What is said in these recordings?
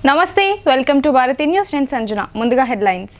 నమస్తే, welcome to Bharati news. నేను సంజన. ముందుగా హెడ్లైన్స్.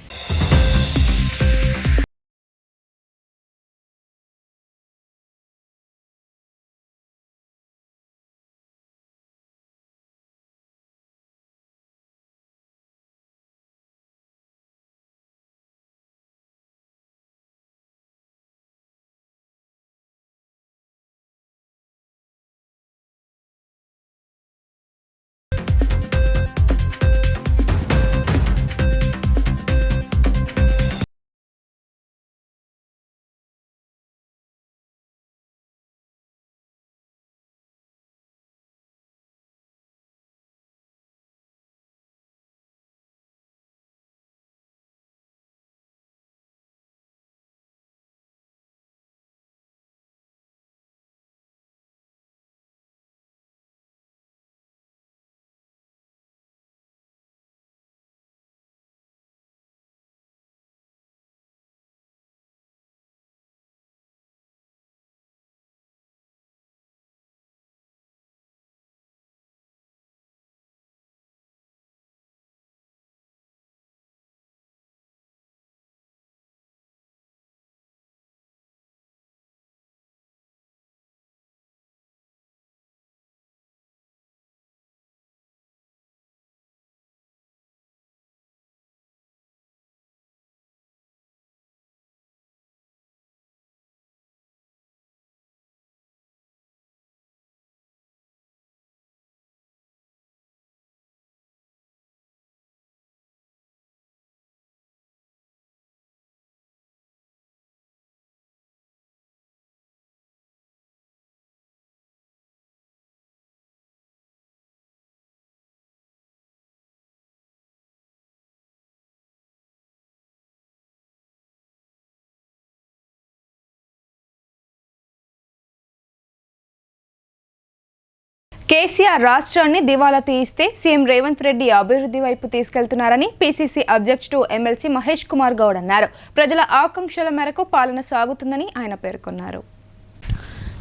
కేసీఆర్ రాష్ట్రాన్ని దివాలా తీయిస్తే సీఎం రేవంత్ రెడ్డి అభివృద్ధి వైపు తీసుకెళ్తున్నారని పీసీసీ అధ్యక్షుడు ఎమ్మెల్సీ మహేష్ కుమార్ గౌడ్ అన్నారు. ప్రజల ఆకాంక్షల మేరకు పాలన సాగుతుందని ఆయన పేర్కొన్నారు.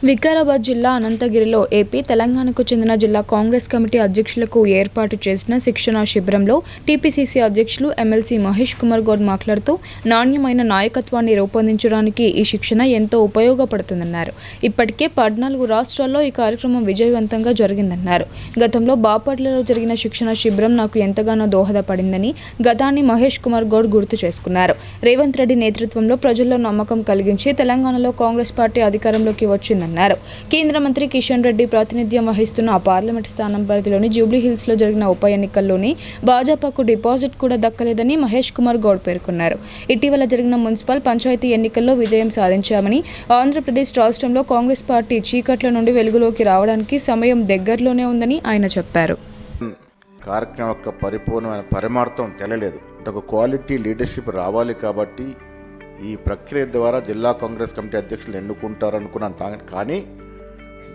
వికారాబాద్ జిల్లా అనంతగిరిలో ఏపీ, తెలంగాణకు చెందిన జిల్లా కాంగ్రెస్ కమిటీ అధ్యక్షులకు ఏర్పాటు చేసిన శిక్షణా శిబిరంలో టీపీసీసీ అధ్యక్షులు ఎమ్మెల్సీ మహేష్ కుమార్ గౌడ్ మాట్లాడుతూ నాణ్యమైన నాయకత్వాన్ని రూపొందించడానికి ఈ శిక్షణ ఎంతో ఉపయోగపడుతుందన్నారు. ఇప్పటికే 14 రాష్ట్రాల్లో ఈ కార్యక్రమం విజయవంతంగా జరిగిందన్నారు. గతంలో బాపట్లలో జరిగిన శిక్షణా శిబిరం నాకు ఎంతగానో దోహదపడిందని గతాన్ని మహేష్ కుమార్ గౌడ్ గుర్తు చేసుకున్నారు. రేవంత్ రెడ్డి నేతృత్వంలో ప్రజల్లో నమ్మకం కలిగించి తెలంగాణలో కాంగ్రెస్ పార్టీ అధికారంలోకి వచ్చిందన్నారు. కేంద్ర మంత్రి కిషన్ రెడ్డి ప్రాతినిధ్యం వహిస్తున్న ఆ పార్లమెంట్ స్థానం పరిధిలోని జూబ్లీహిల్స్ లో జరిగిన ఉప ఎన్నికల్లోని భాజపాకు డిపాజిట్ కూడా దక్కలేదని మహేష్ కుమార్ గౌడ్ పేర్కొన్నారు. ఇటీవల జరిగిన మున్సిపల్ పంచాయతీ ఎన్నికల్లో విజయం సాధించామని, ఆంధ్రప్రదేశ్ రాష్ట్రంలో కాంగ్రెస్ పార్టీ చీకట్ల నుండి వెలుగులోకి రావడానికి సమయం దగ్గరలోనే ఉందని ఆయన చెప్పారు. కార్యక్రమం యొక్క పరిపూర్ణమైన పరిమార్థం తెలియలేదు. ఒక క్వాలిటీ లీడర్షిప్ రావాలి కాబట్టి ఈ ప్రక్రియ ద్వారా జిల్లా కాంగ్రెస్ కమిటీ అధ్యక్షులు ఎన్నుకుంటారనుకున్నాను. కానీ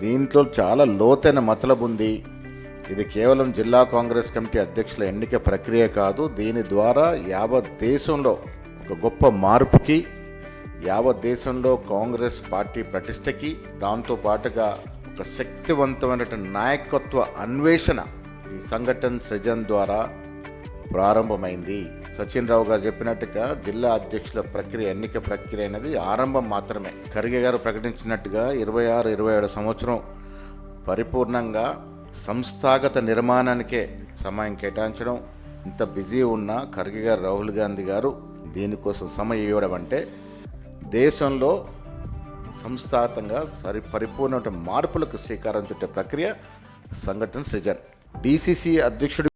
దీంట్లో చాలా లోతైన మతలబు ఉంది. ఇది కేవలం జిల్లా కాంగ్రెస్ కమిటీ అధ్యక్షుల ఎన్నిక ప్రక్రియ కాదు. దీని ద్వారా యావత్ దేశంలో ఒక గొప్ప మార్పుకి, యావత్ దేశంలో కాంగ్రెస్ పార్టీ ప్రతిష్టకి, దాంతోపాటుగా ఒక శక్తివంతమైన నాయకత్వ అన్వేషణ ఈ సంఘటన సృజన్ ద్వారా ప్రారంభమైంది. సచిన్ రావు గారు చెప్పినట్టుగా జిల్లా అధ్యక్షుల ప్రక్రియ, ఎన్నిక ప్రక్రియ అనేది ఆరంభం మాత్రమే. ఖర్గే గారు ప్రకటించినట్టుగా 26-27 సంవత్సరం పరిపూర్ణంగా సంస్థాగత నిర్మాణానికే సమయం కేటాయించడం, ఇంత బిజీ ఉన్న ఖర్గే గారు, రాహుల్ గాంధీ గారు దీనికోసం సమయం ఇవ్వడం అంటే దేశంలో సంస్థాగతంగా పరిపూర్ణ మార్పులకు శ్రీకారం చుట్టే ప్రక్రియ సంఘటన సృజన్. డీసీసీ అధ్యక్షుడు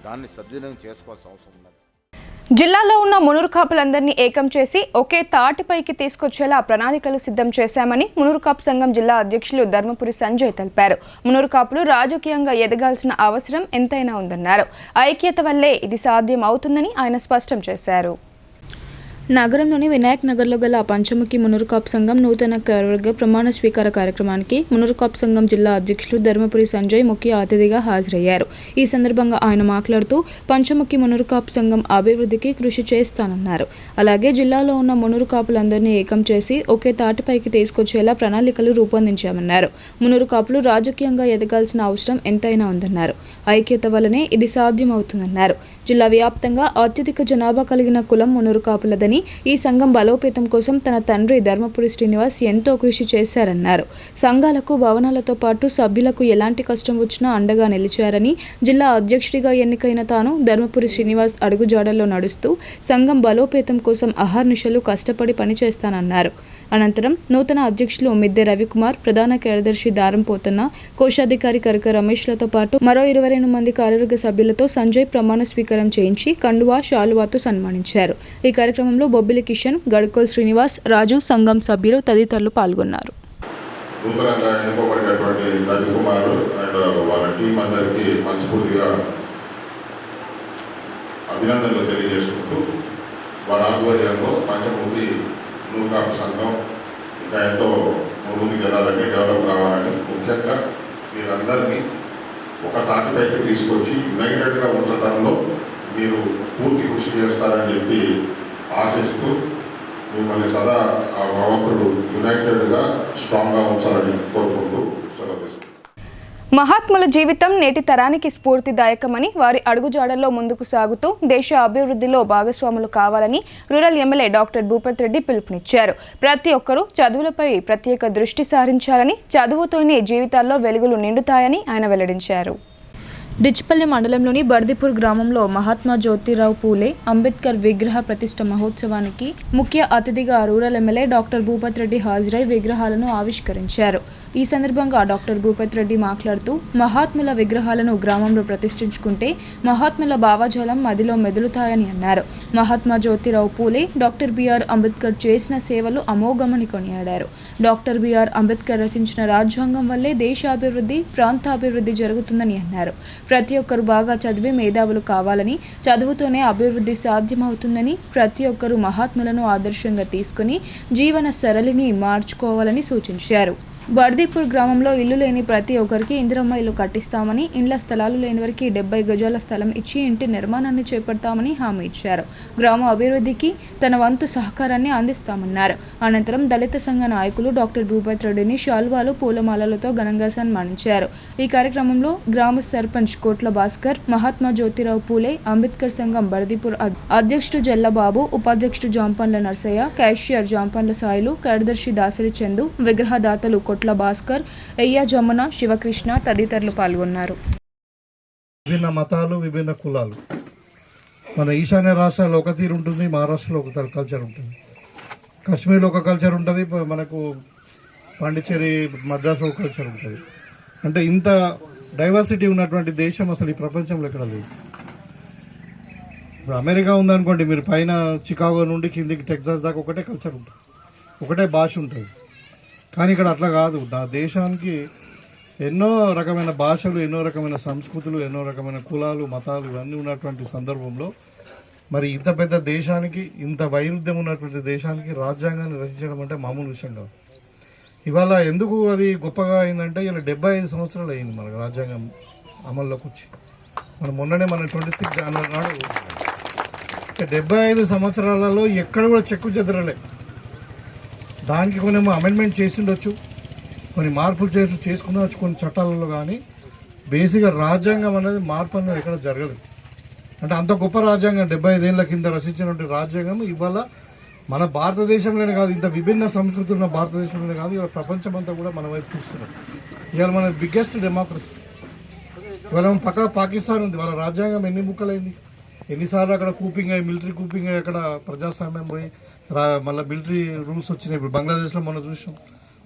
దాన్ని సద్వినియోగం చేసుకోవాల్సిన అవసరం ఉన్నది. జిల్లాలో ఉన్న మునురు కాపులందరినీ ఏకం చేసి ఒకే తాటిపైకి తీసుకొచ్చేలా ప్రణాళికలు సిద్ధం చేశామని మునురు కాపు సంఘం జిల్లా అధ్యక్షులు ధర్మపురి సంజయ్ తెలిపారు. మునురు కాపులు రాజకీయంగా ఎదగాల్సిన అవసరం ఎంతైనా ఉందన్నారు. ఐక్యత వల్లే ఇది సాధ్యం అవుతుందని ఆయన స్పష్టం చేశారు. నగరంలోని వినాయక్ నగర్లో గల పంచముఖి మునురు కాపు సంఘం నూతన కార్యవర్గ ప్రమాణ స్వీకార కార్యక్రమానికి మునురు కాపు సంఘం జిల్లా అధ్యక్షులు ధర్మపురి సంజయ్ ముఖ్య అతిథిగా హాజరయ్యారు. ఈ సందర్భంగా ఆయన మాట్లాడుతూ పంచముఖి మునురు కాపు సంఘం అభివృద్ధికి కృషి చేస్తానన్నారు. అలాగే జిల్లాలో ఉన్న మునురు కాపులందరినీ ఏకం చేసి ఒకే తాటిపైకి తీసుకొచ్చేలా ప్రణాళికలు రూపొందించామన్నారు. మునురు కాపులు రాజకీయంగా ఎదగాల్సిన అవసరం ఎంతైనా ఉందన్నారు. ఐక్యత వల్లనే ఇది సాధ్యమవుతుందన్నారు. జిల్లా వ్యాప్తంగా అత్యధిక జనాభా కలిగిన కులం మునురు కాపులదని, ఈ సంఘం బలోపేతం కోసం తన తండ్రి ధర్మపురి శ్రీనివాస్ ఎంతో కృషి చేశారన్నారు. సంఘాలకు భవనాలతో పాటు సభ్యులకు ఎలాంటి కష్టం వచ్చినా అండగా నిలిచారని, జిల్లా అధ్యక్షుడిగా ఎన్నికైన తాను ధర్మపురి శ్రీనివాస్ అడుగుజాడల్లో నడుస్తూ సంఘం బలోపేతం కోసం అహర్నిశలు కష్టపడి పనిచేస్తానన్నారు. అనంతరం నూతన అధ్యక్షులు మిద్దె రవికుమార్, ప్రధాన కార్యదర్శి దారం పోతన్న, కోశాధికారి కరక రమేష్లతో పాటు మరో 22 మంది కార్యవర్గ సభ్యులతో సంజయ్ ప్రమాణ స్వీకారం చేయించి కండువా, శాలువాతో సన్మానించారు. ఈ కార్యక్రమంలో బొబ్బిలి కిషన్, గడుకోల్ శ్రీనివాస్, రాజు, సంఘం సభ్యులు తదితరులు పాల్గొన్నారు. నూతనంగా ఎన్నుకోబడినటువంటి రవికుమార్ అండ్ వాళ్ళ టీం అందరికీ మనస్ఫూర్తిగా అభినందనలు తెలియజేసుకుంటూ వారి ఆధ్వర్యంలో పంచముఖి మునురు కాపు సంఘం ఇంకా ఎంతో ముందుకు వెళ్ళాలని, డెవలప్ కావాలని, ముఖ్యంగా మీరందరినీ ఒక తాటిపైకి తీసుకొచ్చి యునైటెడ్గా ఉంచడంలో మీరు పూర్తి కృషి చేస్తారని చెప్పి ఆశిస్తూ మిమ్మల్ని సదా ఆ భగవంతుడు యునైటెడ్గా స్ట్రాంగ్గా ఉంచాలని కోరుకుంటూ సెలవు తీసుకుంటాం. మహాత్ముల జీవితం నేటి తరానికి స్ఫూర్తిదాయకమని, వారి అడుగుజాడల్లో ముందుకు సాగుతూ దేశ అభివృద్ధిలో భాగస్వాములు కావాలని rural MLA doctor Bhupath Reddy పిలుపునిచ్చారు. ప్రతి ఒక్కరూ చదువులపై ప్రత్యేక దృష్టి సారించాలని, చదువుతోనే జీవితాల్లో వెలుగులు నిండుతాయని ఆయన వెల్లడించారు. డిచ్పల్లి మండలంలోని బర్దిపూర్ గ్రామంలో మహాత్మా జ్యోతిరావు పూలే అంబేద్కర్ విగ్రహ ప్రతిష్ఠ మహోత్సవానికి ముఖ్య అతిథిగా rural MLA doctor Bhupath Reddy హాజరై విగ్రహాలను ఆవిష్కరించారు. ఈ సందర్భంగా డాక్టర్ భూపత్ రెడ్డి మాట్లాడుతూ మహాత్ముల విగ్రహాలను గ్రామంలో ప్రతిష్ఠించుకుంటే మహాత్ముల భావజాలం మదిలో మెదులుతాయని అన్నారు. మహాత్మా జ్యోతిరావు పూలే, డాక్టర్ బిఆర్ అంబేద్కర్ చేసిన సేవలు అమోఘమని కొనియాడారు. డాక్టర్ బిఆర్ అంబేద్కర్ రచించిన రాజ్యాంగం వల్లే దేశాభివృద్ధి, ప్రాంతాభివృద్ధి జరుగుతుందని అన్నారు. ప్రతి ఒక్కరు బాగా చదివి మేధావులు కావాలని, చదువుతోనే అభివృద్ధి సాధ్యమవుతుందని, ప్రతి ఒక్కరూ మహాత్ములను ఆదర్శంగా తీసుకుని జీవన సరళిని మార్చుకోవాలని సూచించారు. బర్దీపూర్ గ్రామంలో ఇల్లు లేని ప్రతి ఒక్కరికి ఇందిరమ్మ ఇల్లు కట్టిస్తామని, ఇండ్ల స్థలాలు లేని వారికి 70 గజాల స్థలం ఇచ్చి ఇంటి నిర్మాణాన్ని చేపడతామని హామీ ఇచ్చారు. గ్రామ అభివృద్ధికి తన వంతు సహకారాన్ని అందిస్తామన్నారు. అనంతరం దళిత సంఘ నాయకులు డాక్టర్ భూపత్ రెడ్డిని శాల్వాలు, పూలమాలలతో ఘనంగా సన్మానించారు. ఈ కార్యక్రమంలో గ్రామ సర్పంచ్ కోట్ల భాస్కర్, మహాత్మా జ్యోతిరావు పూలే అంబేద్కర్ సంఘం బర్దీపూర్ అధ్యక్షుడు జల్లబాబు, ఉపాధ్యక్షుడు జాంపండ్ల నర్సయ్య, క్యాషియర్ జాంపండ్ల సాయిలు, కార్యదర్శి దాసరి చందు, విగ్రహదాతలు కోట్ల భాస్కర్, ఎయ్య జమున, శివకృష్ణ తదితరులు పాల్గొన్నారు. విభిన్న మతాలు, విభిన్న కులాలు. మన ఈశాన్య రాష్ట్రాల్లో ఒక తీరు ఉంటుంది, మహారాష్ట్రలో ఒక కల్చర్ ఉంటుంది, కాశ్మీర్లో ఒక కల్చర్ ఉంటుంది, మనకు పాండిచ్చేరి మద్రాసులో ఒక కల్చర్ ఉంటుంది. అంటే ఇంత డైవర్సిటీ ఉన్నటువంటి దేశం అసలు ఈ ప్రపంచంలో ఎక్కడ లేదు. ఇప్పుడు అమెరికా ఉందనుకోండి, మీరు పైన చికాగో నుండి కిందికి టెక్సాస్ దాకా ఒకటే కల్చర్ ఉంటుంది, ఒకటే భాష ఉంటుంది. కానీ ఇక్కడ అట్లా కాదు. నా దేశానికి ఎన్నో రకమైన భాషలు, ఎన్నో రకమైన సంస్కృతులు, ఎన్నో రకమైన కులాలు, మతాలు ఇవన్నీ ఉన్నటువంటి సందర్భంలో మరి ఇంత పెద్ద దేశానికి, ఇంత వైరుధ్యం ఉన్నటువంటి దేశానికి రాజ్యాంగాన్ని రచించడం అంటే మామూలు విషయం కాదు. ఇవాళ ఎందుకు అది గొప్పగా అయిందంటే ఇలా 75 సంవత్సరాలు అయింది మనకు రాజ్యాంగం అమల్లోకి వచ్చి. మనం మొన్ననే మన 26 జనవరి నాడు 75 సంవత్సరాలలో ఎక్కడ కూడా చెక్కు చెదరలే. దానికి కొన్ని అమెండ్మెంట్ చేసి ఉండొచ్చు, కొన్ని మార్పులు చేసుకున్నవచ్చు కొన్ని చట్టాలలో, కానీ బేసిక్గా రాజ్యాంగం అనేది మార్పు అనేది ఎక్కడ జరగలేదు. అంటే అంత గొప్ప రాజ్యాంగం 75 ఏళ్ల కింద రచించినటువంటి రాజ్యాంగం ఇవాళ మన భారతదేశంలోనే కాదు, ఇంత విభిన్న సంస్కృతులు ఉన్న భారతదేశంలోనే కాదు, ఇవాళ ప్రపంచమంతా కూడా మన వైపు చూస్తున్నారు. ఇవాళ మన బిగ్గెస్ట్ డెమోక్రసీ. ఇవాళ పక్క పాకిస్తాన్ ఉంది, వాళ్ళ రాజ్యాంగం ఎన్ని ముక్కలైంది, ఎన్నిసార్లు అక్కడ కూపింగ్ అయ్యి, మిలిటరీ కూపింగ్ అయ్యి, అక్కడ ప్రజాస్వామ్యం పోయి మళ్ళీ మిలిటరీ రూల్స్ వచ్చినాయి. ఇప్పుడు బంగ్లాదేశ్లో మనం చూసాం,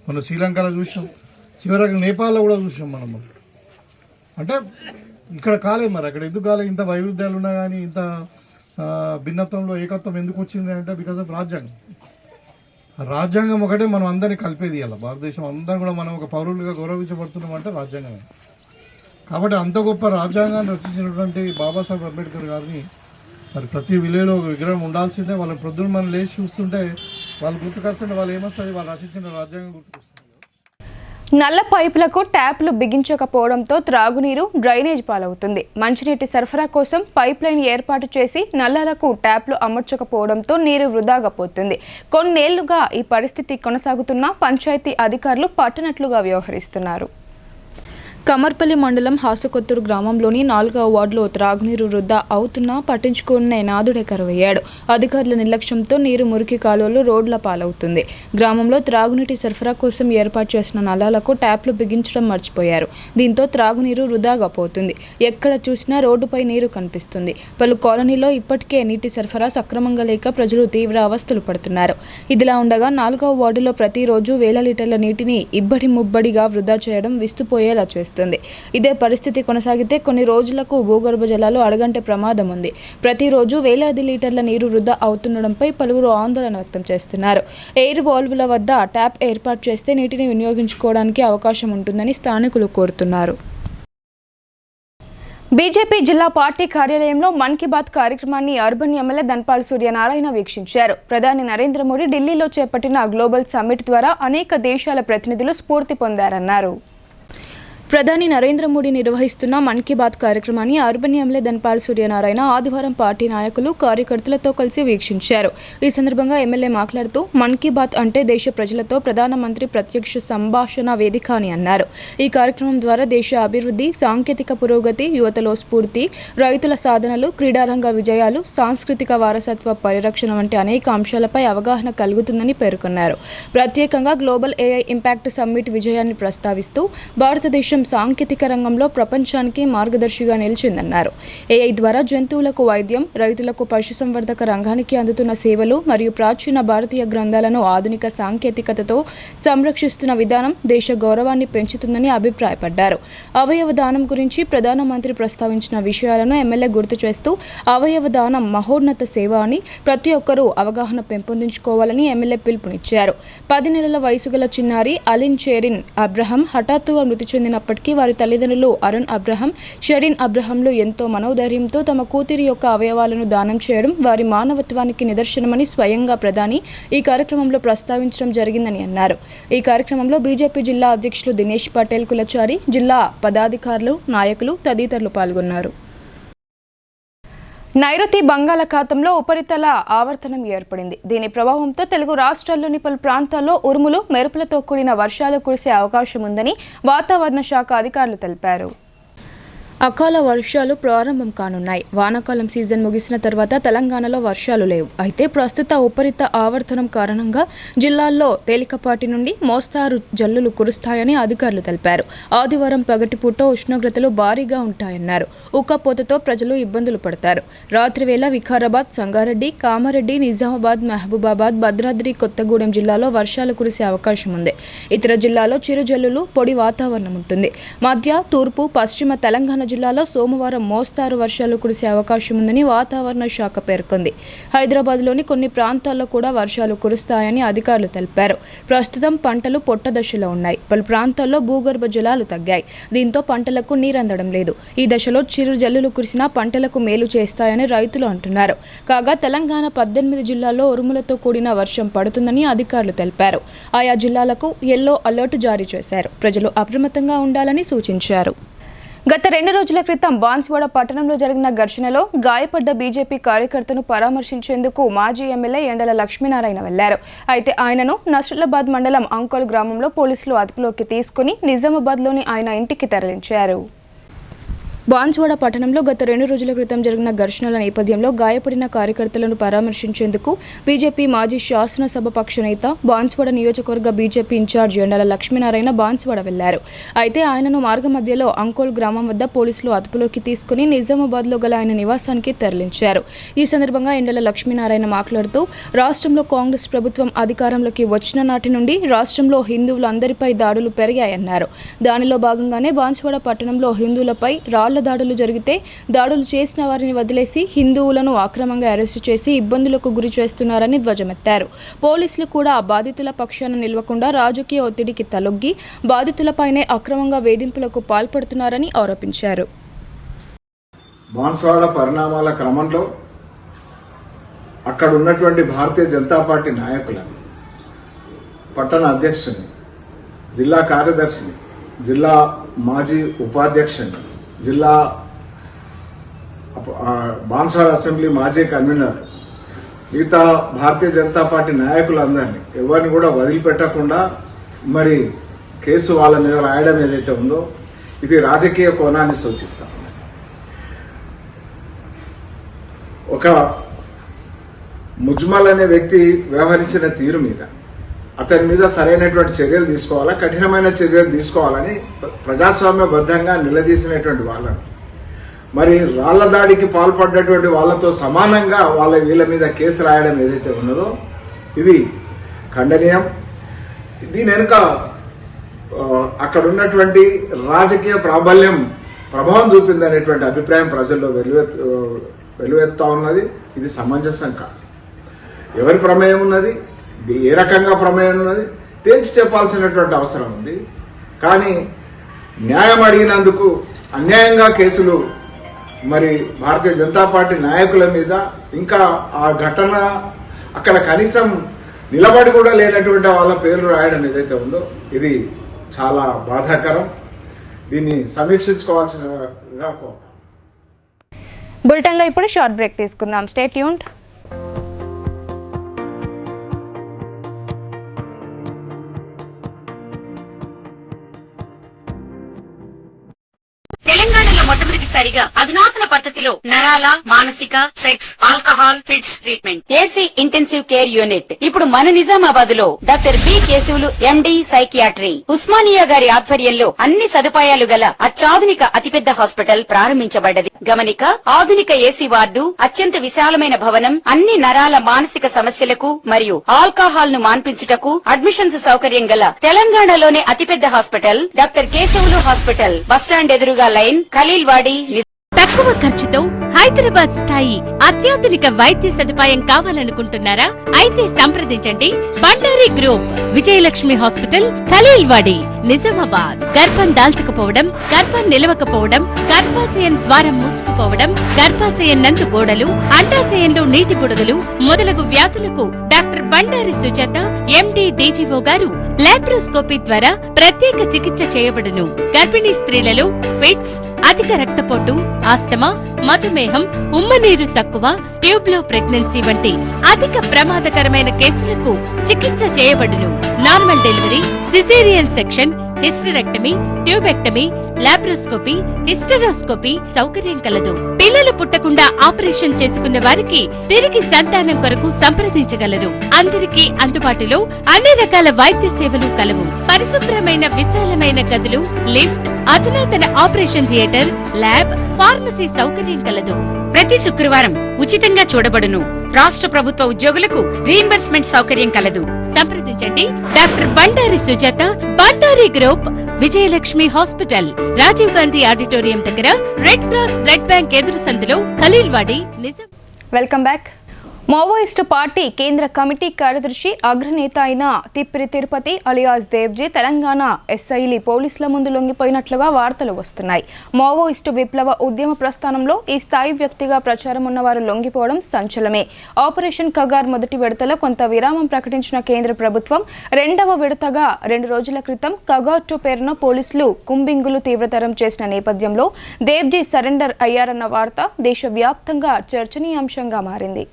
మన శ్రీలంకలో చూసాం, చివరికి నేపాల్లో కూడా చూసాం మనం. అంటే ఇక్కడ కాలేదు. మరి అక్కడ ఎందుకు కాలేదు? ఇంత వైరుధ్యాలు ఉన్నా కానీ ఇంత భిన్నత్వంలో ఏకత్వం ఎందుకు వచ్చింది అంటే బికాస్ ఆఫ్ రాజ్యాంగం. రాజ్యాంగం ఒకటే మనం అందరినీ కలిపేది. ఇలా భారతదేశం అందరం కూడా మనం ఒక పౌరులుగా గౌరవించబడుతున్నాం అంటే రాజ్యాంగమే. కాబట్టి అంత గొప్ప రాజ్యాంగాన్ని రచించినటువంటి బాబాసాహెబ్ అంబేద్కర్ గారిని మరి ప్రతి విలేలో విగ్రహం ఉండాల్సిందే. వాళ్ళ ప్రొద్దున మనం లేచి చూస్తుంటే వాళ్ళు గుర్తుకొస్తుంటే వాళ్ళు ఏమొస్తుంది, వాళ్ళు రచించిన రాజ్యాంగం గుర్తుకొస్తుంది. నల్ల పైపులకు ట్యాప్లు బిగించకపోవడంతో త్రాగునీరు డ్రైనేజ్ పాలవుతుంది. మంచినీటి సరఫరా కోసం పైప్ లైన్ ఏర్పాటు చేసి నల్లాలకు ట్యాప్లు అమర్చకపోవడంతో నీరు వృధాగా పోతుంది. కొన్నేళ్లుగా ఈ పరిస్థితి కొనసాగుతున్నా పంచాయతీ అధికారులు పట్టనట్లుగా వ్యవహరిస్తున్నారు. కమర్పల్లి మండలం హాసకొత్తూరు గ్రామంలోని 4వ వార్డులో త్రాగునీరు వృధా అవుతున్నా పట్టించుకునే నాదుడే కరువయ్యాడు. అధికారుల నిర్లక్ష్యంతో నీరు మురికి కాలువలు రోడ్ల పాలవుతుంది. గ్రామంలో త్రాగునీటి సరఫరా కోసం ఏర్పాటు చేసిన నల్లాలకు ట్యాప్లు బిగించడం మర్చిపోయారు. దీంతో త్రాగునీరు వృధాగా పోతుంది. ఎక్కడ చూసినా రోడ్డుపై నీరు కనిపిస్తుంది. పలు కాలనీలో ఇప్పటికే నీటి సరఫరా సక్రమంగా లేక ప్రజలు తీవ్ర అవస్థలు పడుతున్నారు. ఇదిలా ఉండగా 4వ వార్డులో ప్రతిరోజు వేల లీటర్ల నీటిని ఇబ్బడి ముబ్బడిగా వృధా చేయడం విస్తుపోయేలా చేస్తుంది. ఇదే పరిస్థితి కొనసాగితే కొన్ని రోజులకు భూగర్భ జలాలు అడగంటే ప్రమాదం ఉంది. ప్రతిరోజు వేలాది లీటర్ల నీరు వృధా అవుతుండడంపై పలువురు ఆందోళన వ్యక్తం చేస్తున్నారు. ఎయిర్ వాల్వుల వద్ద ట్యాప్ ఏర్పాటు చేస్తే నీటిని వినియోగించుకోవడానికి అవకాశం ఉంటుందని స్థానికులు కోరుతున్నారు. బీజేపీ జిల్లా పార్టీ కార్యాలయంలో మన్ కీ బాత్ కార్యక్రమాన్ని అర్బన్ ఎమ్మెల్యే ధన్పాల్ సూర్యనారాయణ వీక్షించారు. ప్రధాని నరేంద్ర మోడీ ఢిల్లీలో చేపట్టిన గ్లోబల్ సమ్మిట్ ద్వారా అనేక దేశాల ప్రతినిధులు స్ఫూర్తి పొందారన్నారు. ప్రధాని నరేంద్ర మోడీ నిర్వహిస్తున్న మన్ కీ బాత్ కార్యక్రమాన్ని అర్బన్ ఎమ్మెల్యే ధన్పాల్ సూర్యనారాయణ ఆదివారం పార్టీ నాయకులు కార్యకర్తలతో కలిసి వీక్షించారు. ఈ సందర్భంగా ఎమ్మెల్యే మాట్లాడుతూ మన్ కీ బాత్ అంటే దేశ ప్రజలతో ప్రధానమంత్రి ప్రత్యక్ష సంభాషణ వేదిక అని అన్నారు. ఈ కార్యక్రమం ద్వారా దేశ అభివృద్ధి, సాంకేతిక పురోగతి, యువతలో స్ఫూర్తి, రైతుల సాధనలు, క్రీడారంగ విజయాలు, సాంస్కృతిక వారసత్వ పరిరక్షణ వంటి అనేక అంశాలపై అవగాహన కలుగుతుందని పేర్కొన్నారు. ప్రత్యేకంగా గ్లోబల్ ఏఐ ఇంపాక్ట్ సమ్మిట్ విజయాన్ని ప్రస్తావిస్తూ భారతదేశం సాంకేతిక రంగంలో ప్రపంచానికి మార్గదర్శిగా నిలిచిందన్నారు. ఏఐ ద్వారా జంతువులకు వైద్యం, రైతులకు పశుసంవర్ధక రంగానికి అందుతున్న సేవలు మరియు ప్రాచీన భారతీయ గ్రంథాలను ఆధునిక సాంకేతికతతో సంరక్షిస్తున్న విధానం దేశ గౌరవాన్ని పెంచుతుందని అభిప్రాయపడ్డారు. అవయవ దానం గురించి ప్రధానమంత్రి ప్రస్తావించిన విషయాలను ఎమ్మెల్యే గుర్తు చేస్తూ అవయవ దానం మహోన్నత సేవ అని ప్రతి ఒక్కరూ అవగాహన పెంపొందించుకోవాలని ఎమ్మెల్యే పిలుపునిచ్చారు. 10 నెలల వయసు గల చిన్నారి అలిన్ చెరిన్ అబ్రహం హఠాత్తుగా మృతి చెందినప్పటికీ వారి తల్లిదండ్రులు అరుణ్ అబ్రహం, షెరిన్ అబ్రహంలు ఎంతో మనోధైర్యంతో తమ కూతురి యొక్క అవయవాలను దానం చేయడం వారి మానవత్వానికి నిదర్శనమని స్వయంగా ప్రధాని ఈ కార్యక్రమంలో ప్రస్తావించడం జరిగిందని అన్నారు. ఈ కార్యక్రమంలో బీజేపీ జిల్లా అధ్యక్షులు దినేష్ పటేల్ కులచారి, జిల్లా పదాధికారులు, నాయకులు తదితరులు పాల్గొన్నారు. నైరుతి బంగాళాఖాతంలో ఉపరితల ఆవర్తనం ఏర్పడింది. దీని ప్రభావంతో తెలుగు రాష్ట్రాల్లోని పలు ప్రాంతాల్లో ఉరుములు, మెరుపులతో కూడిన వర్షాలు కురిసే అవకాశం ఉందని వాతావరణ శాఖ అధికారులు తెలిపారు. అకాల వర్షాలు ప్రారంభం కానున్నాయి. వానాకాలం సీజన్ ముగిసిన తర్వాత తెలంగాణలో వర్షాలు లేవు. అయితే ప్రస్తుత ఉపరిత ఆవర్తనం కారణంగా జిల్లాల్లో తేలికపాటి నుండి మోస్తారు జల్లులు కురుస్తాయని అధికారులు తెలిపారు. ఆదివారం పగటిపూట ఉష్ణోగ్రతలు భారీగా ఉంటాయన్నారు. ఉక్కపోతతో ప్రజలు ఇబ్బందులు పడతారు. రాత్రి వేళ వికారాబాద్, సంగారెడ్డి, కామారెడ్డి, నిజామాబాద్, మహబూబాబాద్, భద్రాద్రి కొత్తగూడెం జిల్లాలో వర్షాలు కురిసే అవకాశం ఉంది. ఇతర జిల్లాలో చిరుజల్లులు, పొడి వాతావరణం ఉంటుంది. మధ్య, తూర్పు, పశ్చిమ తెలంగాణ జిల్లాలో సోమవారం మోస్తారు వర్షాలు కురిసే అవకాశం ఉందని వాతావరణ శాఖ పేర్కొంది. హైదరాబాద్లోని కొన్ని ప్రాంతాల్లో కూడా వర్షాలు కురుస్తాయని అధికారులు తెలిపారు. ప్రస్తుతం పంటలు పొట్ట దశలో ఉన్నాయి. పలు ప్రాంతాల్లో భూగర్భ జలాలు తగ్గాయి. దీంతో పంటలకు నీరందడం లేదు. ఈ దశలో చిరు జల్లులు కురిసినా పంటలకు మేలు చేస్తాయని రైతులు అంటున్నారు. కాగా తెలంగాణ 18 జిల్లాల్లో ఉరుములతో కూడిన వర్షం పడుతుందని అధికారులు తెలిపారు. ఆయా జిల్లాలకు యెల్లో అలర్ట్ జారీ చేశారు. ప్రజలు అప్రమత్తంగా ఉండాలని సూచించారు. గత 2 రోజుల క్రితం బాన్స్వాడ పట్టణంలో జరిగిన ఘర్షణలో గాయపడ్డ బీజేపీ కార్యకర్తను పరామర్శించేందుకు మాజీ ఎమ్మెల్యే ఎండల లక్ష్మీనారాయణ వెళ్లారు. అయితే ఆయనను నస్రులాబాద్ మండలం అంకోల్ గ్రామంలో పోలీసులు అదుపులోకి తీసుకుని నిజామాబాద్లోని ఆయన ఇంటికి తరలించారు. బాన్స్వాడ పట్టణంలో గత 2 రోజుల క్రితం జరిగిన ఘర్షణల నేపథ్యంలో గాయపడిన కార్యకర్తలను పరామర్శించేందుకు బీజేపీ మాజీ శాసనసభ పక్ష నేత, బాన్స్వాడ నియోజకవర్గ బీజేపీ ఇన్ఛార్జ్ ఎండల లక్ష్మీనారాయణ బాన్స్వాడ వెళ్లారు. అయితే ఆయనను మార్గమధ్యలో అంకోల్ గ్రామం వద్ద పోలీసులు అదుపులోకి తీసుకుని నిజామాబాద్లో గల ఆయన నివాసానికి తరలించారు. ఈ సందర్భంగా ఎండల లక్ష్మీనారాయణ మాట్లాడుతూ రాష్ట్రంలో కాంగ్రెస్ ప్రభుత్వం అధికారంలోకి వచ్చిన నాటి నుండి రాష్ట్రంలో హిందువులందరిపై దాడులు పెరిగాయన్నారు. దానిలో భాగంగానే బాన్స్వాడ పట్టణంలో హిందువులపై రాళ్ల దాడులు జరిగితే దాడులు చేసిన వారిని వదిలేసి హిందువులను అక్రమంగా అరెస్టు చేసి ఇబ్బందులకు గురి చేస్తున్నారని ధ్వజమెత్తారు. పోలీసులు కూడా బాధితుల పక్షాన నిలవకుండా రాజకీయ ఒత్తిడికి తలొగ్గి బాధితులపైనే అక్రమంగా వేధింపులకు పాల్పడుతున్నారని ఆరోపించారు. బాన్స్వాడ పరిణామాల క్రమంలో అక్కడ ఉన్నటువంటి భారతీయ జనతా పార్టీ నాయకులను, పట్టణ అధ్యక్షుని, జిల్లా కార్యదర్శిని, జిల్లా మాజీ ఉపాధ్యక్షుని, జిల్లా బాన్స్వాడ అసెంబ్లీ మాజీ కన్వీనర్, మిగతా భారతీయ జనతా పార్టీ నాయకులందరినీ ఎవరిని కూడా వదిలిపెట్టకుండా మరి కేసు వాళ్ళ మీద రాయడం ఏదైతే ఉందో ఇది రాజకీయ కోణాన్ని సూచిస్తాం. ఒక ముజ్మల్ అనే వ్యక్తి వ్యవహరించిన తీరు మీద అతని మీద సరైనటువంటి చర్యలు తీసుకోవాలా, కఠినమైన చర్యలు తీసుకోవాలని ప్రజాస్వామ్యబద్ధంగా నిలదీసినటువంటి వాళ్ళని మరి రాళ్ల దాడికి పాల్పడ్డటువంటి వాళ్ళతో సమానంగా వీళ్ళ మీద కేసు రాయడం ఏదైతే ఉన్నదో ఇది ఖండనీయం. దీని వెనుక అక్కడ ఉన్నటువంటి రాజకీయ ప్రాబల్యం ప్రభావం చూపిందనేటువంటి అభిప్రాయం ప్రజల్లో వెలువెత్తా ఉన్నది. ఇది సమంజసం కాదు. ఎవరి ప్రమేయం ఉన్నది, ఏ రకంగా ప్రమేయం ఉన్నది తేల్చి చెప్పాల్సినటువంటి అవసరం ఉంది. కానీ న్యాయం అడిగినందుకు అన్యాయంగా కేసులు మరి భారతీయ జనతా పార్టీ నాయకుల మీద, ఇంకా ఆ ఘటన అక్కడ కనీసం నిలబడి కూడా లేనటువంటి వాళ్ళ పేర్లు రాయడం ఏదైతే ఉందో ఇది చాలా బాధాకరం. దీన్ని సమీక్షించుకోవాల్సినగా కోరుతాం. బులెటిన్లో ఇప్పుడు షార్ట్ బ్రేక్ తీసుకుందాం. Stay tuned. తెలంగాణలో మొట్టమొదటిసారిగా అధునాతన పద్ధతిలో నరాల, మానసిక, sex, alcohol, fits treatment, AC intensive care unit ఇప్పుడు మన నిజామాబాద్ లో doctor B Keshavulu MD psychiatry, Osmania గారి ఆధ్వర్యంలో అన్ని సదుపాయాలు గల అత్యాధునిక అతిపెద్ద హాస్పిటల్ ప్రారంభించబడ్డది. గమనిక, ఆధునిక ఏసీ వార్డు, అత్యంత విశాలమైన భవనం, అన్ని నరాల మానసిక సమస్యలకు మరియు ఆల్కహాల్ ను మాన్పించుటకు అడ్మిషన్స్ సౌకర్యం గల తెలంగాణలోనే అతిపెద్ద hospital doctor Keshavulu hospital, bus stand ఎదురుగా లైన్, ఖలీల్వాడి. తక్కువ ఖర్చుతో హైదరాబాద్ స్థాయి అత్యాధునిక వైద్య సదుపాయం కావాలనుకుంటున్నారా? అయితే సంప్రదించండి బండారి గ్రూప్, విజయలక్ష్మి హాస్పిటల్, ఖలీల్వాడి, నిజామాబాద్. గర్భం దాల్చకపోవడం, గర్భం నిలవకపోవడం, గర్భాశయం ద్వారం మూసుకుపోవడం, గర్భాశయం నందు గోడలు, అండాశయంలో నీటి బుడగలు మొదలగు వ్యాధులకు డాక్టర్ బండారి సుజాత ఎండి డీజీఓ గారు లాప్రోస్కోపీ ద్వారా ప్రత్యేక చికిత్స చేయబడును. గర్భిణీ స్త్రీలలో ఫిట్స్, అధిక రక్తపోటు, ఆస్తమా, మధుమేహం, ఉమ్మనీరు తక్కువ, ట్యూబ్లో ప్రెగ్నెన్సీ వంటి అధిక ప్రమాదకరమైన కేసులకు చికిత్స చేయబడును. Normal delivery, caesarean section, hysterectomy, tubectomy, laparoscopy, hysteroscopy సౌకర్యం కలదు. పిల్లలు పుట్టకుండా ఆపరేషన్ చేసుకున్న వారికి తిరిగి సంతానం కొరకు సంప్రదించగలరు. అందరికీ అందుబాటులో అన్ని రకాల వైద్య సేవలు కలవు. పరిశుభ్రమైన విశాలమైన గదులు, లిఫ్ట్, అధునాతన ఆపరేషన్ థియేటర్, ల్యాబ్, ఫార్మసీ సౌకర్యం కలదు. ప్రతి శుక్రవారం ఉచితంగా చూడబడును. రాష్ట్ర ప్రభుత్వ ఉద్యోగులకు రీయింబర్స్మెంట్ సౌకర్యం కలదు. సంప్రదించండి doctor Bandari Sujatha, Bandari group, Vijayalakshmi hospital, Rajiv Gandhi auditorium దగ్గర, రెడ్ క్రాస్ బ్లడ్ బ్యాంక్ ఎదురు సందులో, Khaleelwadi, Nizam. Welcome back. Maoist party కేంద్ర కమిటీ కార్యదర్శి అగ్రనేత అయిన తిప్పిరి తిరుపతి అలియాస్ దేవ్జీ తెలంగాణ ఎస్ఐలి పోలీసుల ముందు లొంగిపోయినట్లుగా వార్తలు వస్తున్నాయి. మావోయిస్టు విప్లవ ఉద్యమ ప్రస్థానంలో ఈ స్థాయి వ్యక్తిగా ప్రచారం ఉన్నవారు లొంగిపోవడం సంచలనమే. ఆపరేషన్ కగార్ మొదటి విడతలో కొంత విరామం ప్రకటించిన కేంద్ర ప్రభుత్వం రెండవ విడతగా 2 రోజుల క్రితం కగార్ 2 పేరున పోలీసులు కుంబింగులు తీవ్రతరం చేసిన నేపథ్యంలో దేవ్జీ సరెండర్ అయ్యారన్న వార్త దేశవ్యాప్తంగా చర్చనీయాంశంగా మారింది.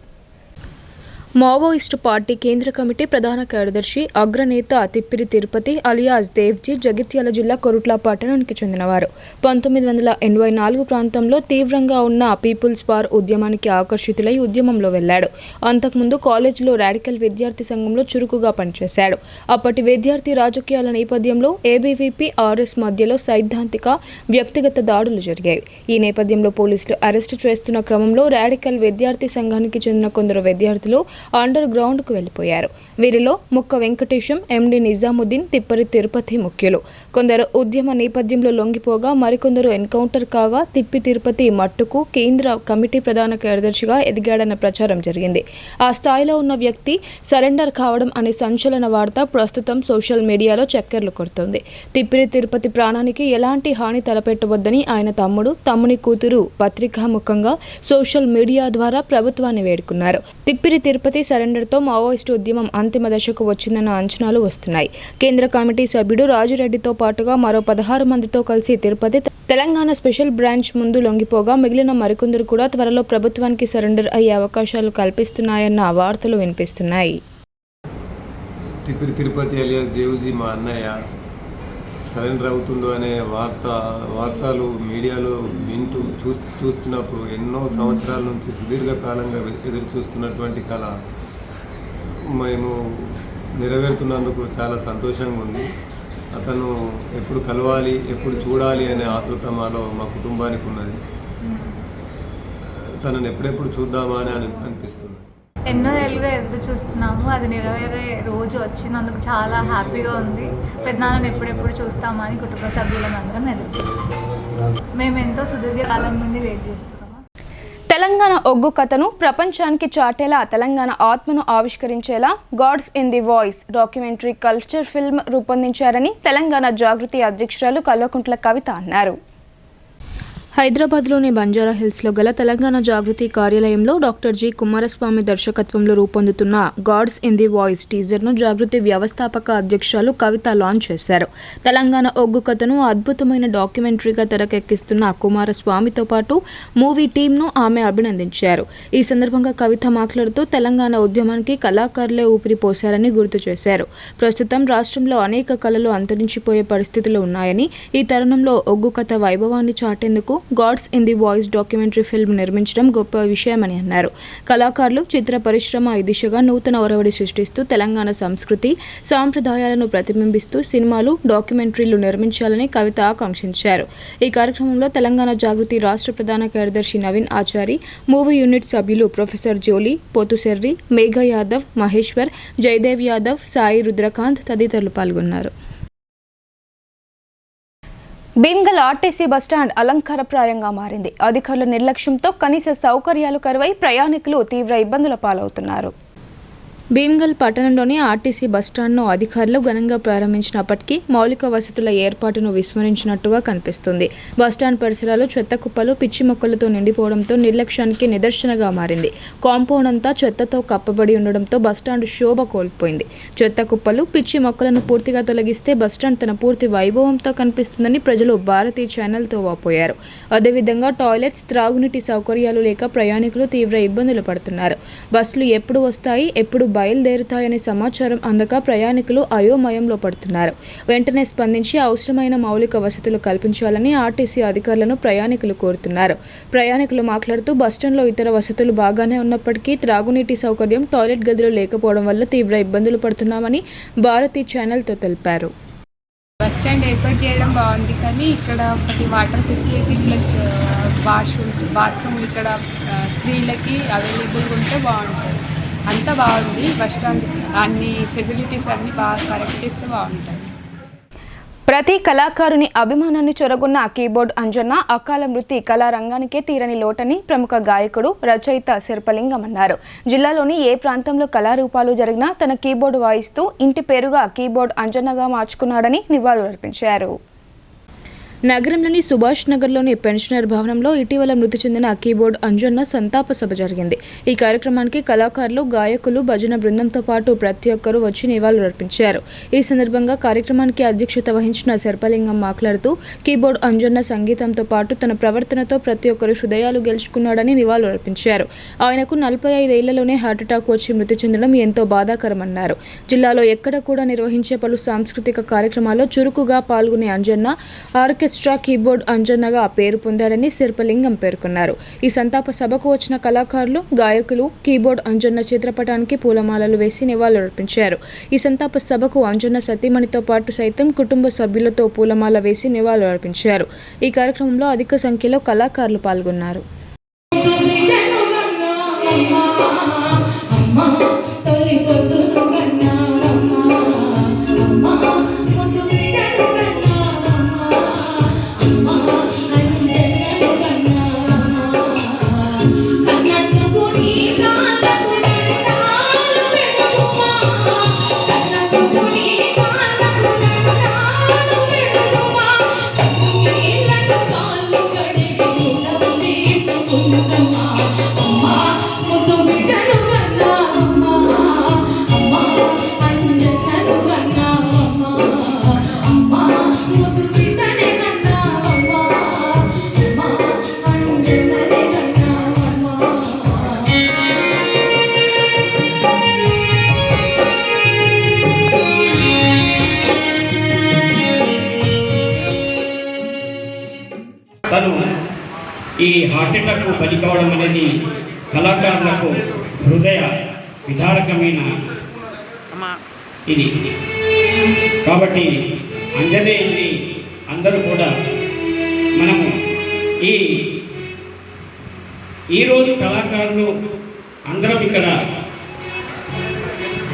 మావోయిస్టు పార్టీ కేంద్ర కమిటీ ప్రధాన కార్యదర్శి అగ్రనేత తిప్పిరి తిరుపతి అలియాస్ దేవ్జీ జగిత్యాల జిల్లా కొరుట్ల పట్టణానికి చెందినవారు. 1984 ప్రాంతంలో తీవ్రంగా ఉన్న పీపుల్స్ వార్ ఉద్యమానికి ఆకర్షితులై ఉద్యమంలో వెళ్లాడు. అంతకుముందు కాలేజీలో రాడికల్ విద్యార్థి సంఘంలో చురుకుగా పనిచేశాడు. అప్పటి విద్యార్థి రాజకీయాల నేపథ్యంలో ఏబీవీపీ ఆర్ఎస్ మధ్యలో సైద్ధాంతిక వ్యక్తిగత దాడులు జరిగాయి. ఈ నేపథ్యంలో పోలీసులు అరెస్టు చేస్తున్న క్రమంలో రాడికల్ విద్యార్థి సంఘానికి చెందిన కొందరు విద్యార్థులు అండర్ గ్రౌండ్కు వెళ్లిపోయారు. వీరిలో ముక్క వెంకటేశం, ఎండి నిజాముద్దీన్, తిప్పరి తిరుపతి ముఖ్యులు. కొందరు ఉద్యమ నేపథ్యంలో లొంగిపోగా మరికొందరు ఎన్కౌంటర్ కాగా తిప్పి తిరుపతి మట్టుకు కేంద్ర కమిటీ ప్రధాన కార్యదర్శిగా ఎదిగాడన్న ప్రచారం జరిగింది. ఆ స్థాయిలో ఉన్న వ్యక్తి సరెండర్ కావడం అనే సంచలన వార్త ప్రస్తుతం సోషల్ మీడియాలో చక్కర్లు కొడుతోంది. తిప్పిరి తిరుపతి ప్రాణానికి ఎలాంటి హాని తలపెట్టవద్దని ఆయన తమ్ముని కూతురు పత్రికాముఖంగా సోషల్ మీడియా ద్వారా ప్రభుత్వాన్ని వేడుకున్నారు. తిప్పిరి తిరుపతి సరెండర్తో మావోయిస్టు ఉద్యమం అంతిమ దశకు వచ్చిందన్న అంచనాలు వస్తున్నాయి. కేంద్ర కమిటీ సభ్యుడు రాజురెడ్డితో పాటుగా మరో 16 మందితో కలిసి తిరుపతి తెలంగాణ స్పెషల్ బ్రాంచ్ ముందు లొంగిపోగా మిగిలిన మరికొందరు కూడా త్వరలో ప్రభుత్వానికి సరెండర్ అయ్యే అవకాశాలు కల్పిస్తున్నాయన్న వార్తలు వినిపిస్తున్నాయి. తిప్పిరి తిరుపతి అలియాస్ దేవుజీ మా అన్నయ్య సరెండర్ అవుతుందో అనే వార్తలు మీడియాలో వింటూ చూస్తున్నప్పుడు ఎన్నో సంవత్సరాల నుంచి సుదీర్ఘకాలంగా ఎదురు చూస్తున్నటువంటి కళ మేము నెరవేరుతున్నందుకు చాలా సంతోషంగా ఉంది. అతను ఎప్పుడు కలవాలి, ఎప్పుడు చూడాలి అనే ఆతృత మాలో మా కుటుంబానికి ఉన్నది. తనను ఎప్పుడెప్పుడు చూద్దామా అని అనిపిస్తుంది. ఎన్నో ఏళ్ళుగా ఎదురు చూస్తున్నాము. అది నెరవేరే రోజు వచ్చినందుకు చాలా హ్యాపీగా ఉంది. పెద్దనాన్నని ఎప్పుడెప్పుడు చూస్తామని కుటుంబ సభ్యులందరం ఎదురు చూస్తున్నాము. మేము ఎంతో సుదీర్ఘకాలం నుండి వెయిట్ చేస్తున్నాము. తెలంగాణ ఒగ్గు కథను ప్రపంచానికి చాటేలా, తెలంగాణ ఆత్మను ఆవిష్కరించేలా gods in the voice documentary culture film రూపొందించారని తెలంగాణ జాగృతి అధ్యక్షురాలు కల్వకుంట్ల కవిత అన్నారు. హైదరాబాద్లోని బంజారా హిల్స్లో గల తెలంగాణ జాగృతి కార్యాలయంలో డాక్టర్ జి కుమారస్వామి దర్శకత్వంలో రూపొందుతున్న గాడ్స్ ఇన్ ది వాయిస్ టీజర్ను జాగృతి వ్యవస్థాపక అధ్యక్షురాలు కవిత లాంచ్ చేశారు. తెలంగాణ ఒగ్గు కథను అద్భుతమైన డాక్యుమెంటరీగా తెరకెక్కిస్తున్న కుమారస్వామితో పాటు మూవీ టీంను ఆమె అభినందించారు. ఈ సందర్భంగా కవిత మాట్లాడుతూ తెలంగాణ ఉద్యమానికి కళాకారులే ఊపిరి పోశారని గుర్తు చేశారు. ప్రస్తుతం రాష్ట్రంలో అనేక కళలు అంతరించిపోయే పరిస్థితులు ఉన్నాయని, ఈ తరుణంలో ఒగ్గు కథ వైభవాన్ని చాటేందుకు gods in the voice documentary film నిర్మించడం గొప్ప విషయమని అన్నారు. కళాకారులు, చిత్ర పరిశ్రమ ఈ దిశగా నూతన ఒరవడి సృష్టిస్తూ తెలంగాణ సంస్కృతి సాంప్రదాయాలను ప్రతిబింబిస్తూ సినిమాలు, డాక్యుమెంటరీలు నిర్మించాలని కవిత ఆకాంక్షించారు. ఈ కార్యక్రమంలో తెలంగాణ జాగృతి రాష్ట్ర ప్రధాన కార్యదర్శి నవీన్ ఆచారి, మూవీ యూనిట్ సభ్యులు ప్రొఫెసర్ జోలీ, పోతుశెర్రి, మేఘా యాదవ్, మహేశ్వర్, జయదేవ్ యాదవ్, సాయి రుద్రకాంత్ తదితరులు పాల్గొన్నారు. భీమ్గల్ ఆర్టీసీ బస్టాండ్ అలంకారప్రాయంగా మారింది. అధికారుల నిర్లక్ష్యంతో కనీస సౌకర్యాలు కరువై ప్రయాణికులు తీవ్ర ఇబ్బందుల పాలవుతున్నారు. భీమ్గల్ పట్టణంలోని ఆర్టీసీ బస్టాండ్ను అధికారులు ఘనంగా ప్రారంభించినప్పటికీ మౌలిక వసతుల ఏర్పాటును విస్మరించినట్టుగా కనిపిస్తుంది. బస్టాండ్ పరిసరాలు చెత్త కుప్పలు, పిచ్చి మొక్కలతో నిండిపోవడంతో నిర్లక్ష్యానికి నిదర్శనగా మారింది. కాంపౌండ్ అంతా చెత్తతో కప్పబడి ఉండడంతో బస్టాండ్ శోభ కోల్పోయింది. చెత్త కుప్పలు, పిచ్చి మొక్కలను పూర్తిగా తొలగిస్తే బస్టాండ్ తన పూర్తి వైభవంతో కనిపిస్తుందని ప్రజలు భారతీ ఛానల్తో వాపోయారు. అదేవిధంగా టాయిలెట్స్, త్రాగునీటి సౌకర్యాలు లేక ప్రయాణికులు తీవ్ర ఇబ్బందులు పడుతున్నారు. బస్సులు ఎప్పుడు వస్తాయి, ఎప్పుడు బయలుదేరుతాయనే సమాచారం అందక ప్రయాణికులు అయోమయంలో పడుతున్నారు. వెంటనే స్పందించి అవసరమైన మౌలిక వసతులు కల్పించాలని ఆర్టీసీ అధికారులను ప్రయాణికులు కోరుతున్నారు. ప్రయాణికులు మాట్లాడుతూ బస్టాండ్లో ఇతర వసతులు బాగానే ఉన్నప్పటికీ త్రాగునీటి సౌకర్యం, టాయిలెట్ గదులు లేకపోవడం వల్ల తీవ్ర ఇబ్బందులు పడుతున్నామని భారతీ ఛానల్తో తెలిపారు. బస్టాండ్ ఏర్పాటు చేయడం బాగుంది, కానీ ఇక్కడ ఒకటి వాటర్ ఫెసిలిటీ ప్లస్ బాత్రూమ్లు ఇక్కడ స్త్రీలకి అవైలబుల్గా ఉంటే బాగుంటుంది. అంతా బాగుంది. బస్టాండ్ అన్ని ఫెసిలిటీస్ అన్నీ బాగా కరెక్ట్ ఇస్తే బాగుంటుంది. ప్రతి కళాకారుని అభిమానాన్ని చొరగొన్న కీబోర్డ్ అంజన్న అకాల మృతి కళారంగానికే తీరని లోటని ప్రముఖ గాయకుడు, రచయిత శిల్పలింగం అన్నారు. జిల్లాలోని ఏ ప్రాంతంలో కళారూపాలు జరిగినా తన కీబోర్డు వాయిస్తూ ఇంటి పేరుగా కీబోర్డ్ అంజన్నగా మార్చుకున్నాడని నివాళులర్పించారు. నగరంలోని సుభాష్ నగర్లోని పెన్షనర్ భవనంలో ఇటీవల మృతి చెందిన కీబోర్డ్ అంజన్న సంతాప సభ జరిగింది. ఈ కార్యక్రమానికి కళాకారులు, గాయకులు, భజన బృందంతో పాటు ప్రతి ఒక్కరూ వచ్చి నివాళులర్పించారు. ఈ సందర్భంగా కార్యక్రమానికి అధ్యక్షత వహించిన శర్పలింగం మాట్లాడుతూ కీబోర్డ్ అంజన్న సంగీతంతో పాటు తన ప్రవర్తనతో ప్రతి ఒక్కరు హృదయాలు గెలుచుకున్నాడని నివాళులర్పించారు. ఆయనకు 45 ఏళ్లలోనే హార్ట్అటాక్ వచ్చి మృతి చెందడం ఎంతో బాధాకరమన్నారు. జిల్లాలో ఎక్కడ కూడా నిర్వహించే పలు సాంస్కృతిక కార్యక్రమాల్లో చురుకుగా పాల్గొనే అంజన్న ఆర్కెస్ట్రా కీబోర్డ్ అంజన్నగా పేరు పొందాడని శిల్పలింగం పేర్కొన్నారు. ఈ సంతాప సభకు వచ్చిన కళాకారులు, గాయకులు కీబోర్డ్ అంజన్న చిత్రపటానికి పూలమాలలు వేసి నివాళులర్పించారు. ఈ సంతాప సభకు అంజన్న సతీమణితో పాటు సైతం కుటుంబ సభ్యులతో పూలమాల వేసి నివాళులర్పించారు. ఈ కార్యక్రమంలో అధిక సంఖ్యలో కళాకారులు పాల్గొన్నారు. తను ఈ హార్ట్ అటాక్ బలి కావడం అనేది కళాకారులకు హృదయ విదారకమైన ఇది. కాబట్టి అంజనేయుని అందరూ కూడా మనము ఈరోజు కళాకారులు అందరం ఇక్కడ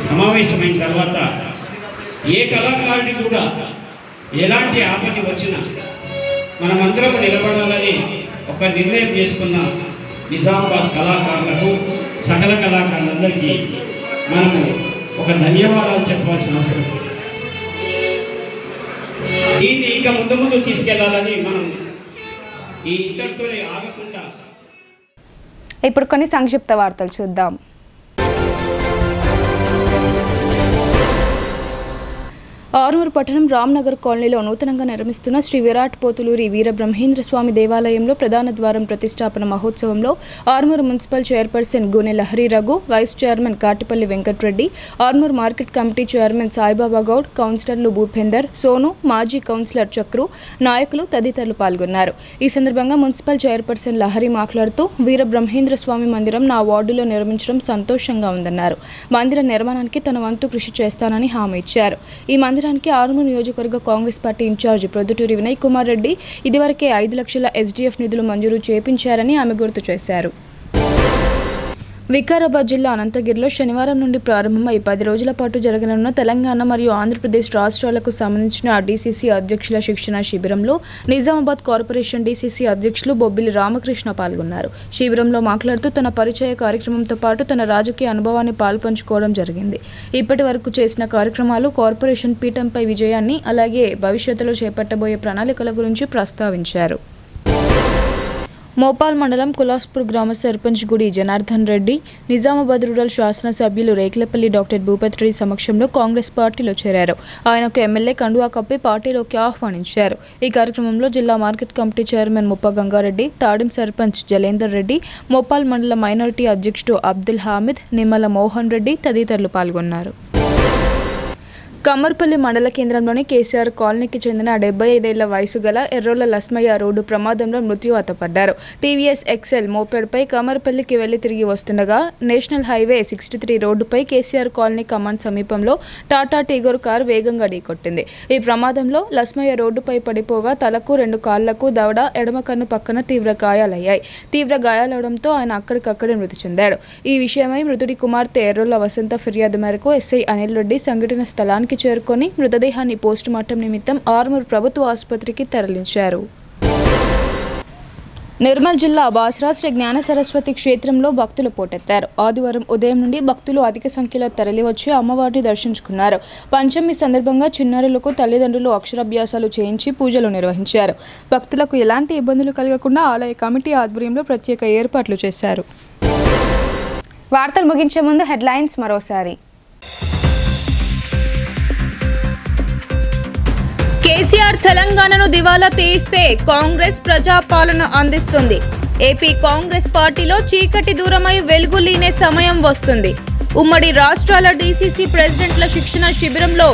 సమావేశమైన తర్వాత ఏ కళాకారుడి కూడా ఎలాంటి ఆపద వచ్చినా మనమందరం నిలబడాలని ఒక నిర్ణయం చేసుకున్న నిజామాబాద్ కళాకారులకు సకల కళాకారులందరికీ మనము ఒక ధన్యవాదాలు చెప్పాల్సిన అవసరం. దీన్ని ఇంకా ముందు తీసుకెళ్లాలని మనం ఈ ఇంతటితోనే ఆగకుండా. ఇప్పుడు కొన్ని సంక్షిప్త వార్తలు చూద్దాం. ఆర్మూరు పట్టణం రామ్నగర్ కాలనీలో నూతనంగా నిర్మిస్తున్న శ్రీ విరాట్ పోతులూరి వీరబ్రహ్మేంద్ర స్వామి దేవాలయంలో ప్రధాన ద్వారం ప్రతిష్టాపన మహోత్సవంలో Armur municipal chairperson Goone Lahari Raghu, vice chairman Katipalli Venkatreddy, Armur market committee chairman Saibaba Goud, కౌన్సిలర్లు భూపేందర్, సోను, మాజీ కౌన్సిలర్ చక్రు, నాయకులు తదితరులు పాల్గొన్నారు. ఈ సందర్భంగా మున్సిపల్ చైర్పర్సన్ లహరి మాట్లాడుతూ వీరబ్రహ్మేంద్ర స్వామి మందిరం నా వార్డులో నిర్మించడం సంతోషంగా ఉందన్నారు. మందిర నిర్మాణానికి తన వంతు కృషి చేస్తానని హామీ ఇచ్చారు. ఈ మందిరానికి ఆర్మూరు నియోజకవర్గ కాంగ్రెస్ పార్టీ ఇన్ఛార్జి ప్రొద్దుటూరి వినయ్ కుమార్ రెడ్డి ఇదివరకే 5 లక్షల SDF నిధులు మంజూరు చేపించారని ఆమె గుర్తు చేశారు. వికారాబాద్ జిల్లా అనంతగిరిలో శనివారం నుండి ప్రారంభమై 10 రోజుల పాటు జరగనున్న తెలంగాణ మరియు ఆంధ్రప్రదేశ్ రాష్ట్రాలకు సంబంధించిన DCC అధ్యక్షుల శిక్షణ శిబిరంలో నిజామాబాద్ కార్పొరేషన్ DCC అధ్యక్షులు బొబ్బిలి రామకృష్ణ పాల్గొన్నారు. శిబిరంలో మాట్లాడుతూ తన పరిచయ కార్యక్రమంతో పాటు తన రాజకీయ అనుభవాన్ని పాల్పంచుకోవడం జరిగింది. ఇప్పటి వరకు చేసిన కార్యక్రమాలు, కార్పొరేషన్ పీఠంపై విజయాన్ని, అలాగే భవిష్యత్తులో చేపట్టబోయే ప్రణాళికల గురించి ప్రస్తావించారు. మోపాల్ మండలం కులాస్పూర్ గ్రామ సర్పంచ్ గుడి జనార్దన్ రెడ్డి నిజామాబాద్ రూరల్ శాసనసభ్యులు రేకులపల్లి డాక్టర్ భూపత్ రెడ్డి సమక్షంలో కాంగ్రెస్ పార్టీలో చేరారు. ఆయనకు ఎమ్మెల్యే కండువా కప్పి పార్టీలోకి ఆహ్వానించారు. ఈ కార్యక్రమంలో జిల్లా మార్కెట్ కమిటీ చైర్మన్ ముప్ప గంగారెడ్డి, తాడిం సర్పంచ్ జలేందర్ రెడ్డి, మోపాల్ మండల మైనారిటీ అధ్యక్షుడు అబ్దుల్ హామిద్, నిమ్మల మోహన్ రెడ్డి తదితరులు పాల్గొన్నారు. కమ్మర్పల్లి మండల కేంద్రంలోని కేసీఆర్ కాలనీకి చెందిన 75 ఏళ్ల వయసు గల ఎర్రోళ్ల లస్మయ్య రోడ్డు ప్రమాదంలో మృత్యువాత పడ్డారు. టీవీఎస్ ఎక్సెల్ మోపెడ్పై కమ్మర్పల్లికి వెళ్లి తిరిగి వస్తుండగా నేషనల్ హైవే 63 రోడ్డుపై కేసీఆర్ కాలనీ కమాన్ సమీపంలో టాటా టిగోర్ కారు వేగంగా ఢీకొట్టింది. ఈ ప్రమాదంలో లస్మయ్య రోడ్డుపై పడిపోగా తలకు, 2 కాళ్లకు, దవడ, ఎడమ కన్ను పక్కన తీవ్ర గాయాలయ్యాయి. తీవ్ర గాయాలవడంతో ఆయన అక్కడికక్కడే మృతి చెందాడు. ఈ విషయమై మృతుడి కుమార్తె ఎర్రోళ్ల వసంత ఫిర్యాదు మేరకు ఎస్ఐ అనిల్ రెడ్డి సంఘటన స్థలానికి చేరుకొని మృతదేహాన్ని పోస్టుమార్టం నిమిత్తం ఆర్మూర్ ప్రభుత్వ ఆసుపత్రికి తరలించారు. నిర్మల్ జిల్లా బాసరా శ్రీ జ్ఞాన సరస్వతి క్షేత్రంలో భక్తులు పోటెత్తారు. ఆదివారం ఉదయం నుండి భక్తులు అధిక సంఖ్యలో తరలివచ్చి అమ్మవారిని దర్శించుకున్నారు. పంచమి సందర్భంగా చిన్నారులకు తల్లిదండ్రులు అక్షరాభ్యాసాలు చేయించి పూజలు నిర్వహించారు. భక్తులకు ఎలాంటి ఇబ్బందులు కలగకుండా ఆలయ కమిటీ ఆధ్వర్యంలో ప్రత్యేక ఏర్పాట్లు చేశారు. వార్తలు ముగించే ముందు హెడ్లైన్స్ మరోసారి. కేసీఆర్ తెలంగాణను దివాలా తీయిస్తే కాంగ్రెస్ ప్రజాపాలన అందిస్తుంది. ఏపీ కాంగ్రెస్ పార్టీలో చీకటి దూరమై వెలుగులీనే సమయం వస్తుంది. ఉమ్మడి రాష్ట్రాల DCC ప్రెసిడెంట్ల శిక్షణ శిబిరంలో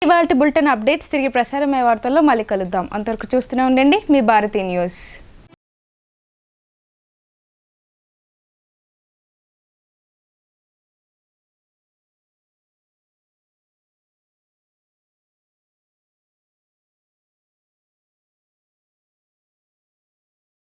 ఇవాళ బులెటిన్ అప్డేట్స్ తిరిగి ప్రసారమయ్యే వార్తల్లో మళ్ళీ కలుద్దాం. అంతవరకు చూస్తూనే ఉండండి మీ భారతీ న్యూస్.